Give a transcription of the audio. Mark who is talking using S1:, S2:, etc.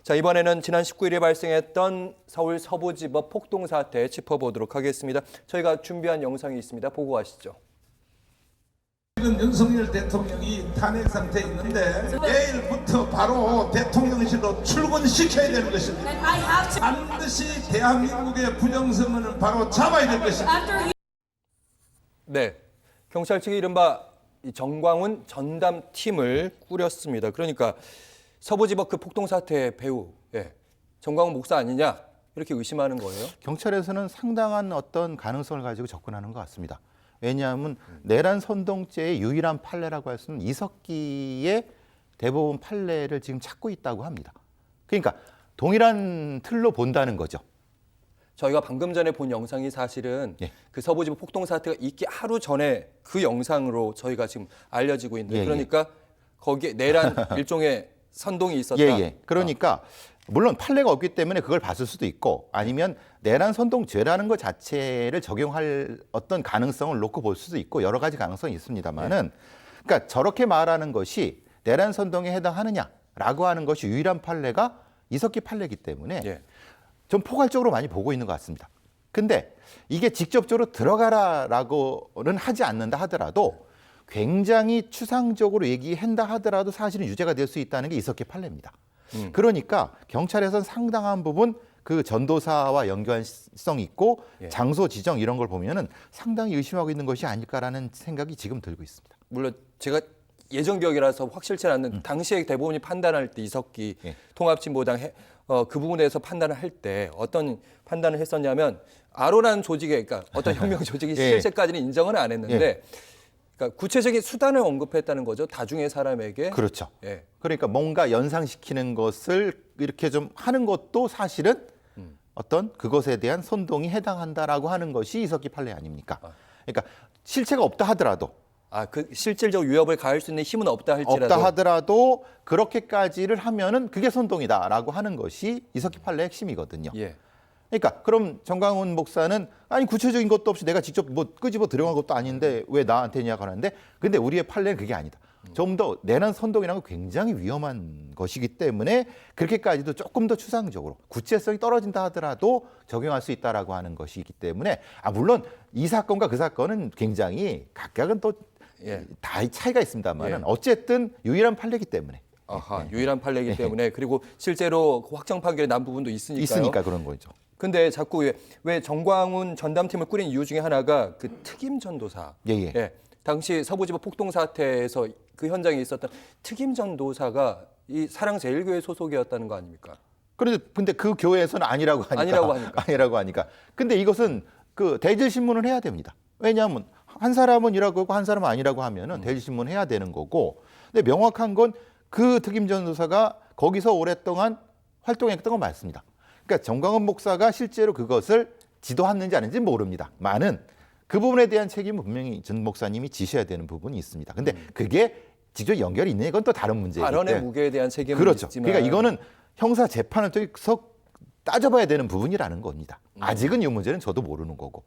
S1: 자, 이번에는 지난 19일에 발생했던 서울 서부지법 폭동 사태 짚어보도록 하겠습니다. 저희가 준비한 영상이 있습니다. 보고 가시죠.
S2: 지금 윤석열 대통령이 탄핵 상태에 있는데 내일부터 바로 대통령실로 출근시켜야 되는 것입니다. 반드시 대한민국의 부정선언을 바로 잡아야 될 것입니다.
S1: 네, 경찰 측이 이른바 정광훈 전담팀을 꾸렸습니다. 그러니까 서부지법 그 폭동 사태의 배우, 정광훈 목사 아니냐 이렇게 의심하는 거예요.
S3: 경찰에서는 상당한 어떤 가능성을 가지고 접근하는 것 같습니다. 왜냐하면 내란 선동죄의 유일한 판례라고 할 수 있는 이석기의 대법원 판례를 지금 찾고 있다고 합니다. 그러니까 동일한 틀로 본다는 거죠.
S1: 저희가 방금 전에 본 영상이 사실은
S3: 예.
S1: 그 서부지법 폭동 사태가 있기 하루 전에 그 영상으로 저희가 지금 알려지고 있는데 그러니까 거기에 내란 일종의 선동이 있었다.
S3: 그러니까 물론 판례가 없기 때문에 그걸 봤을 수도 있고 아니면 내란 선동죄라는 것 자체를 적용할 어떤 가능성을 놓고 볼 수도 있고 여러 가지 가능성이 있습니다만은 그러니까 저렇게 말하는 것이 내란 선동에 해당하느냐라고 하는 것이 유일한 판례가 이석기 판례이기 때문에 좀 포괄적으로 많이 보고 있는 것 같습니다. 근데 이게 직접적으로 들어가라라고는 하지 않는다 하더라도 굉장히 추상적으로 얘기한다 하더라도 사실은 유죄가 될 수 있다는 게 이석기 판례입니다. 그러니까 경찰에서는 상당한 부분 그 전도사와 연관성이 있고 장소 지정 이런 걸 보면은 상당히 의심하고 있는 것이 아닐까라는 생각이 지금 들고 있습니다.
S1: 물론 제가 예정 기억이라서 확실치 않는 당시에 대법원이 판단할 때 이석기 통합진보당 그 부분에 대해서 판단을 할 때 어떤 판단을 했었냐면 아로라는 조직에 그러니까 어떤 혁명 조직이 실제까지는 인정은 안 했는데 그러니까 구체적인 수단을 언급했다는 거죠. 다중의 사람에게.
S3: 그렇죠. 그러니까 뭔가 연상시키는 것을 이렇게 좀 하는 것도 사실은 어떤 그것에 대한 선동이 해당한다라고 하는 것이 이석기 판례 아닙니까? 그러니까 실체가 없다 하더라도
S1: 그 실질적 위협을 가할 수 있는 힘은 없다 할지라도
S3: 없다 하더라도 그렇게까지를 하면은 그게 선동이다라고 하는 것이 이석기 판례의 핵심이거든요. 그러니까 그럼 정광훈 목사는 아니 구체적인 것도 없이 내가 직접 뭐 끄집어 들어간 것도 아닌데 왜 나한테냐고 하는데 근데 우리의 판례는 그게 아니다. 좀 더 내란 선동이라는 건 굉장히 위험한 것이기 때문에 그렇게까지도 조금 더 추상적으로 구체성이 떨어진다 하더라도 적용할 수 있다라고 하는 것이기 때문에 물론 이 사건과 그 사건은 굉장히 각각은 또 다 차이가 있습니다만 어쨌든 유일한 판례이기 때문에
S1: 유일한 판례이기 때문에 그리고 실제로 확정 판결이 난 부분도 있으니까요.
S3: 있으니까 그런 거죠.
S1: 근데 자꾸 왜 정광훈 전담팀을 꾸린 이유 중에 하나가 그 특임 전도사. 당시 서부지법 폭동 사태에서 그 현장에 있었던 특임 전도사가 이 사랑제일교회 소속이었다는 거 아닙니까?
S3: 근데 그 교회에서는 아니라고 하니까. 근데 이것은 그 대질 신문을 해야 됩니다. 왜냐하면 한 사람은 이라고 하고 한 사람은 아니라고 하면은 대질 신문을 해야 되는 거고. 근데 명확한 건 그 특임 전도사가 거기서 오랫동안 활동했던 건 맞습니다. 그러니까 정광훈 목사가 실제로 그것을 지도했는지 아닌지 모릅니다. 많은 그 부분에 대한 책임은 분명히 전 목사님이 지셔야 되는 부분이 있습니다. 근데 그게 직접 연결이 있느냐 이건 또 다른 문제이기 때문에.
S1: 발언의 무게에 대한 책임은
S3: 그렇죠.
S1: 있지만.
S3: 그러니까 이거는 형사 재판을 통해서 따져봐야 되는 부분이라는 겁니다. 아직은 이 문제는 저도 모르는 거고.